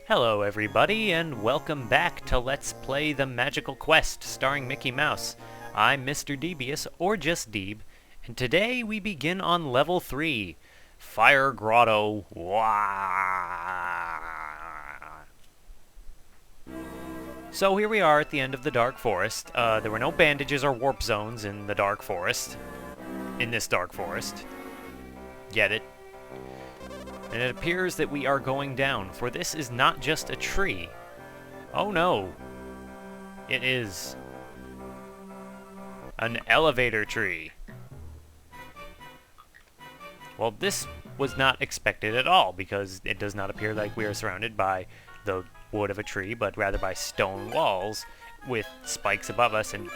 Hello everybody, and welcome back to Let's Play the Magical Quest, starring Mickey Mouse. I'm Mr. Devious, or just Deeb, and today we begin on level 3, Fire Grotto. Wah! So here we are at the end of the Dark Forest. There were no bandages or warp zones in the Dark Forest. In this Dark Forest. Get it? And it appears that we are going down, for this is not just a tree. Oh no. It is an elevator tree. Well, this was not expected at all, because it does not appear like we are surrounded by the wood of a tree, but rather by stone walls with spikes above us and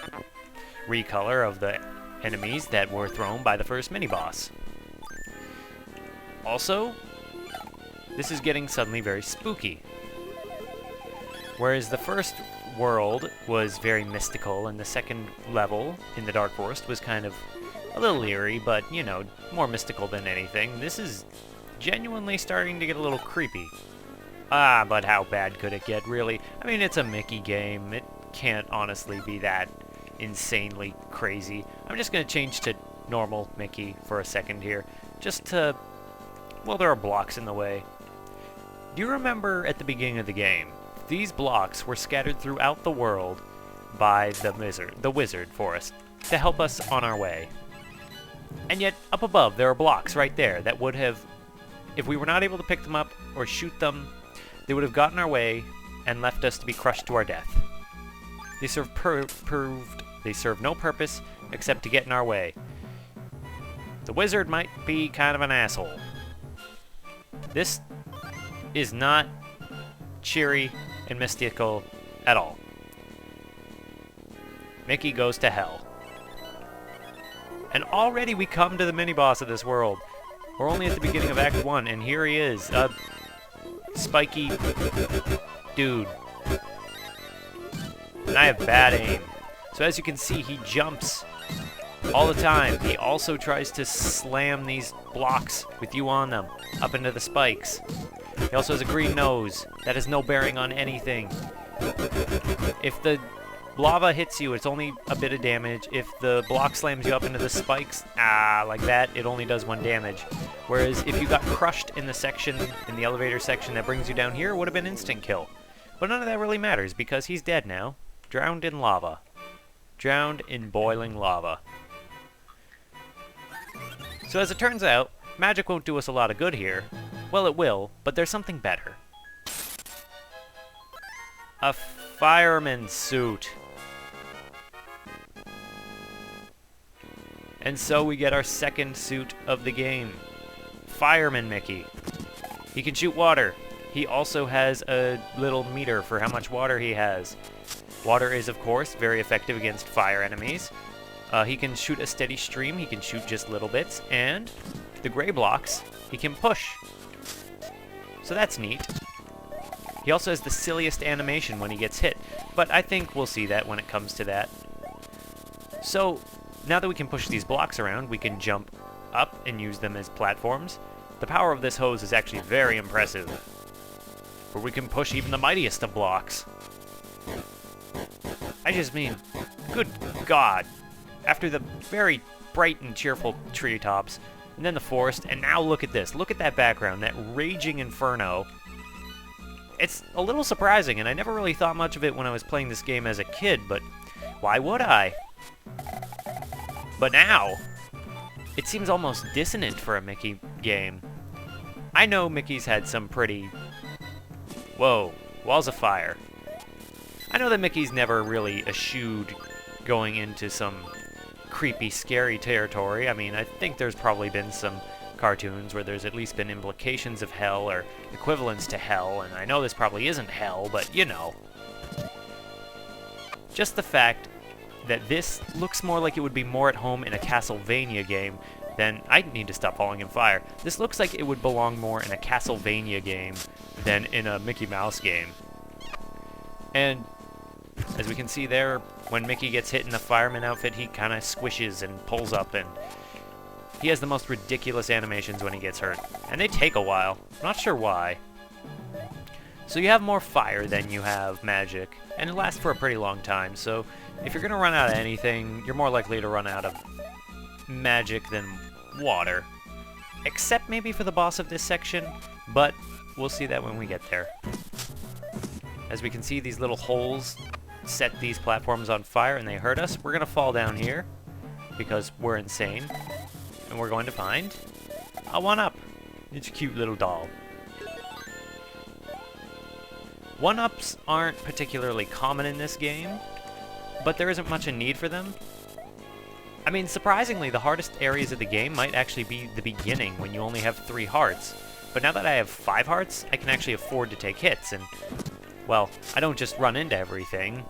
recolor of the enemies that were thrown by the first mini-boss. Also, this is getting suddenly very spooky. Whereas the first world was very mystical, and the second level in the Dark Forest was kind of a little eerie, but, you know, more mystical than anything, this is genuinely starting to get a little creepy. Ah, but how bad could it get, really? I mean, it's a Mickey game. It can't honestly be that insanely crazy. I'm just going to change to normal Mickey for a second here, just to... well, there are blocks in the way. Do you remember at the beginning of the game, these blocks were scattered throughout the world by the wizard for us to help us on our way. And yet, up above, there are blocks right there that would have, if we were not able to pick them up or shoot them, they would have gotten our way and left us to be crushed to our death. They they serve no purpose except to get in our way. The wizard might be kind of an asshole. This is not cheery and mystical at all. Mickey goes to hell. And already we come to the mini-boss of this world. We're only at the beginning of Act 1, and here he is, a spiky dude. And I have bad aim. So as you can see, he jumps all the time. He also tries to slam these blocks with you on them up into the spikes. He also has a green nose that has no bearing on anything. If the lava hits you, it's only a bit of damage. If the block slams you up into the spikes, like that, it only does 1 damage. Whereas if you got crushed in the section, in the elevator section that brings you down here, it would have been instant kill. But none of that really matters, because he's dead now. Drowned in lava. Drowned in boiling lava. So as it turns out, magic won't do us a lot of good here. Well, it will, but there's something better. A fireman's suit. And so we get our second suit of the game. Fireman Mickey. He can shoot water. He also has a little meter for how much water he has. Water is, of course, very effective against fire enemies. He can shoot a steady stream, he can shoot just little bits, and the gray blocks he can push. So that's neat. He also has the silliest animation when he gets hit, but I think we'll see that when it comes to that. So, now that we can push these blocks around, we can jump up and use them as platforms. The power of this hose is actually very impressive, for we can push even the mightiest of blocks. I just mean, good God. After the very bright and cheerful treetops, and then the forest, and now look at this. Look at that background, that raging inferno. It's a little surprising, and I never really thought much of it when I was playing this game as a kid, but why would I? But now, it seems almost dissonant for a Mickey game. I know Mickey's had some pretty... whoa, walls of fire. I know that Mickey's never really eschewed going into some creepy, scary territory. I mean, I think there's probably been some cartoons where there's at least been implications of hell or equivalents to hell, and I know this probably isn't hell, but you know. Just the fact that this looks more like it would be more at home in a Castlevania game than... I need to stop falling in fire. This looks like it would belong more in a Castlevania game than in a Mickey Mouse game. And as we can see there, when Mickey gets hit in the fireman outfit, he kind of squishes and pulls up, and he has the most ridiculous animations when he gets hurt. And they take a while. I'm not sure why. So you have more fire than you have magic, and it lasts for a pretty long time, so if you're going to run out of anything, you're more likely to run out of magic than water. Except maybe for the boss of this section, but we'll see that when we get there. As we can see, these little holes set these platforms on fire and they hurt us. We're going to fall down here because we're insane, and we're going to find a 1-up. It's a cute little doll. 1-ups aren't particularly common in this game, but there isn't much a need for them. I mean, surprisingly, the hardest areas of the game might actually be the beginning when you only have 3 hearts. But now that I have 5 hearts, I can actually afford to take hits, and, well, I don't just run into everything,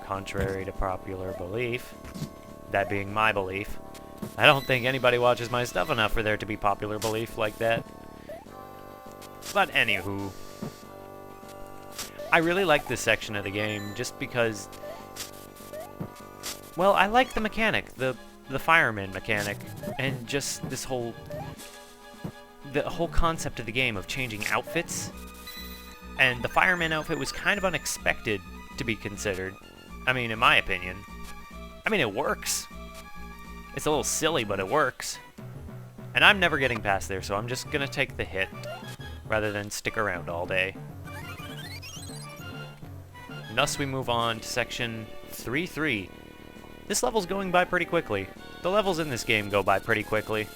contrary to popular belief. That being my belief. I don't think anybody watches my stuff enough for there to be popular belief like that. But anywho, I really like this section of the game just because, well, I like the mechanic, the fireman mechanic, and just this whole concept of the game of changing outfits. And the fireman outfit was kind of unexpected to be considered. I mean, in my opinion. I mean, it works. It's a little silly, but it works. And I'm never getting past there, so I'm just gonna take the hit rather than stick around all day. And thus we move on to section 3-3. This level's going by pretty quickly. The levels in this game go by pretty quickly.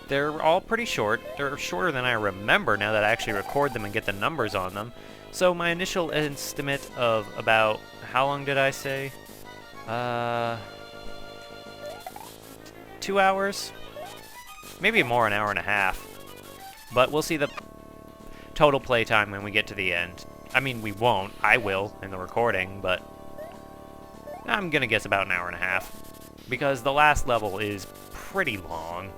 They're all pretty short. They're shorter than I remember now that I actually record them and get the numbers on them. So my initial estimate of about, how long did I say? 2 hours? Maybe more, an hour and a half. But we'll see the total playtime when we get to the end. I mean, we won't. I will in the recording, but I'm gonna guess about an hour and a half. Because the last level is pretty long.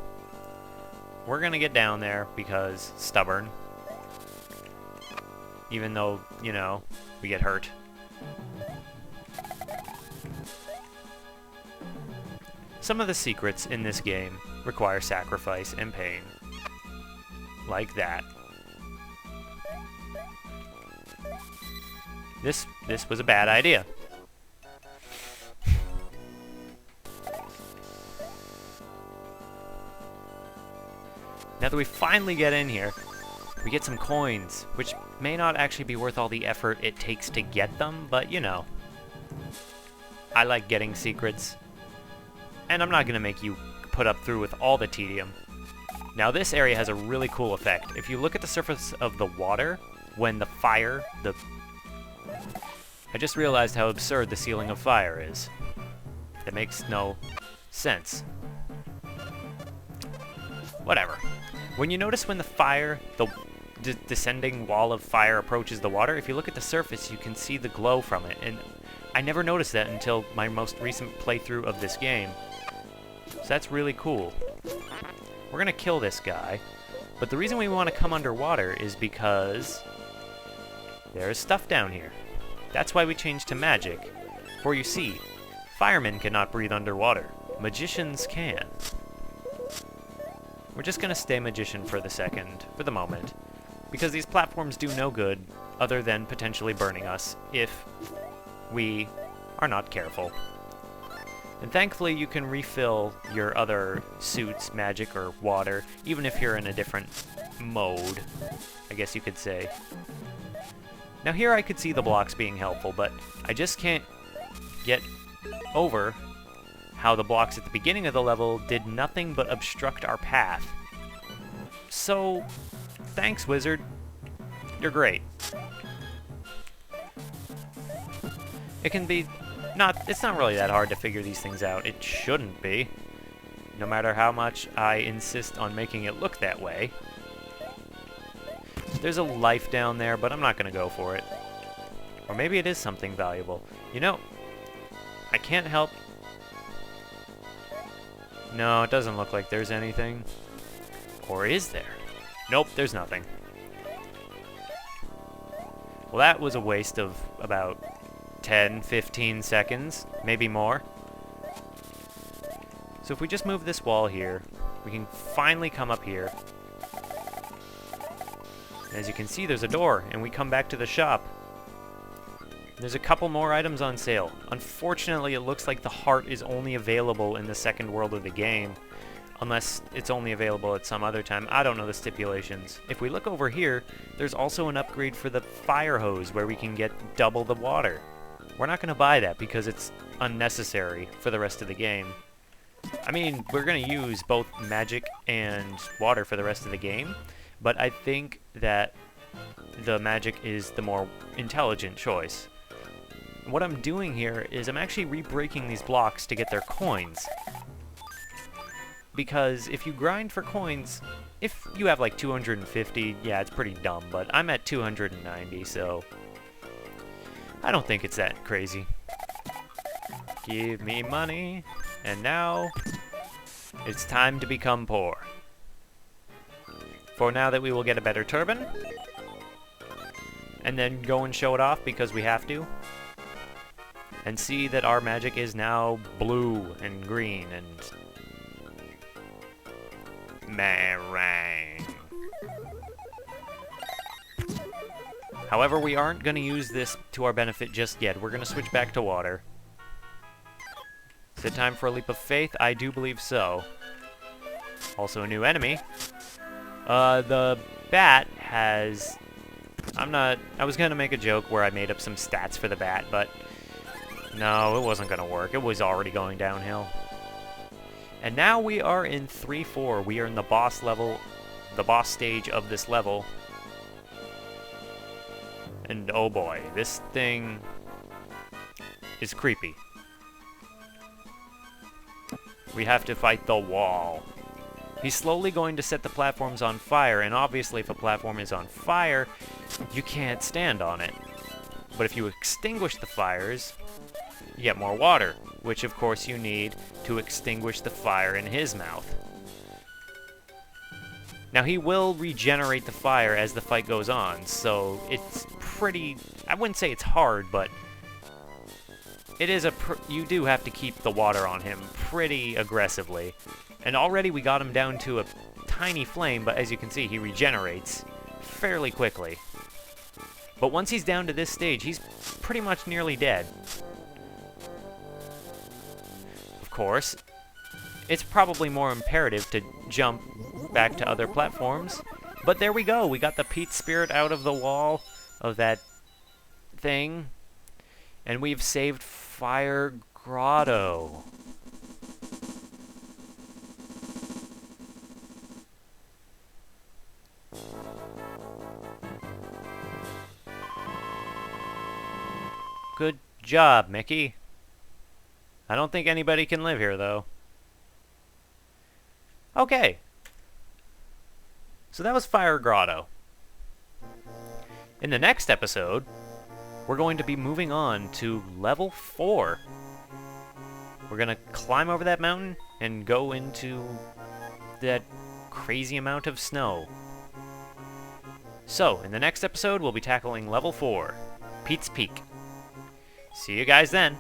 We're gonna get down there because stubborn. Even though, you know, we get hurt. Some of the secrets in this game require sacrifice and pain. Like that. This was a bad idea. Now that we finally get in here, we get some coins, which may not actually be worth all the effort it takes to get them, but you know. I like getting secrets. And I'm not going to make you put up through with all the tedium. Now this area has a really cool effect. If you look at the surface of the water, when the fire, I just realized how absurd the ceiling of fire is. That makes no sense. Whatever. When you notice when the fire, the descending wall of fire approaches the water, if you look at the surface, you can see the glow from it. And I never noticed that until my most recent playthrough of this game. So that's really cool. We're gonna kill this guy. But the reason we want to come underwater is because there's stuff down here. That's why we changed to magic. For you see, firemen cannot breathe underwater. Magicians can. We're just gonna stay magician for the moment, because these platforms do no good other than potentially burning us if we are not careful. And thankfully you can refill your other suits, magic or water, even if you're in a different mode, I guess you could say. Now here I could see the blocks being helpful, but I just can't get over how the blocks at the beginning of the level did nothing but obstruct our path. So, thanks, wizard. You're great. It's not really that hard to figure these things out. It shouldn't be. No matter how much I insist on making it look that way. There's a life down there, but I'm not gonna go for it. Or maybe it is something valuable. You know, I can't help. No, it doesn't look like there's anything. Or is there? Nope, there's nothing. Well, that was a waste of about 10, 15 seconds, maybe more. So if we just move this wall here, we can finally come up here. As you can see, there's a door, and we come back to the shop. There's a couple more items on sale. Unfortunately, it looks like the heart is only available in the second world of the game, unless it's only available at some other time. I don't know the stipulations. If we look over here, there's also an upgrade for the fire hose where we can get double the water. We're not going to buy that because it's unnecessary for the rest of the game. I mean, we're going to use both magic and water for the rest of the game, but I think that the magic is the more intelligent choice. What I'm doing here is I'm actually re-breaking these blocks to get their coins. Because if you grind for coins, if you have like 250, yeah, it's pretty dumb, but I'm at 290, so I don't think it's that crazy. Give me money, and now it's time to become poor. For now that we will get a better turban, and then go and show it off because we have to. And see that our magic is now blue and green and meringue. However, we aren't going to use this to our benefit just yet. We're going to switch back to water. Is it time for a leap of faith? I do believe so. Also a new enemy. The bat has... I was going to make a joke where I made up some stats for the bat, but no, it wasn't going to work. It was already going downhill. And now we are in 3-4. We are in the boss level, the boss stage of this level. And oh boy, this thing is creepy. We have to fight the wall. He's slowly going to set the platforms on fire, and obviously if a platform is on fire, you can't stand on it. But if you extinguish the fires, you get more water, which of course you need to extinguish the fire in his mouth. Now he will regenerate the fire as the fight goes on, so it's pretty... I wouldn't say it's hard, but it is you do have to keep the water on him pretty aggressively. And already we got him down to a tiny flame, but as you can see, he regenerates fairly quickly. But once he's down to this stage, he's pretty much nearly dead. Of course, it's probably more imperative to jump back to other platforms. But there we go, we got the Pete Spirit out of the wall of that thing. And we've saved Fire Grotto. Good job, Mickey. I don't think anybody can live here, though. Okay. So that was Fire Grotto. In the next episode, we're going to be moving on to level 4. We're going to climb over that mountain and go into that crazy amount of snow. So, in the next episode, we'll be tackling level 4, Pete's Peak. See you guys then.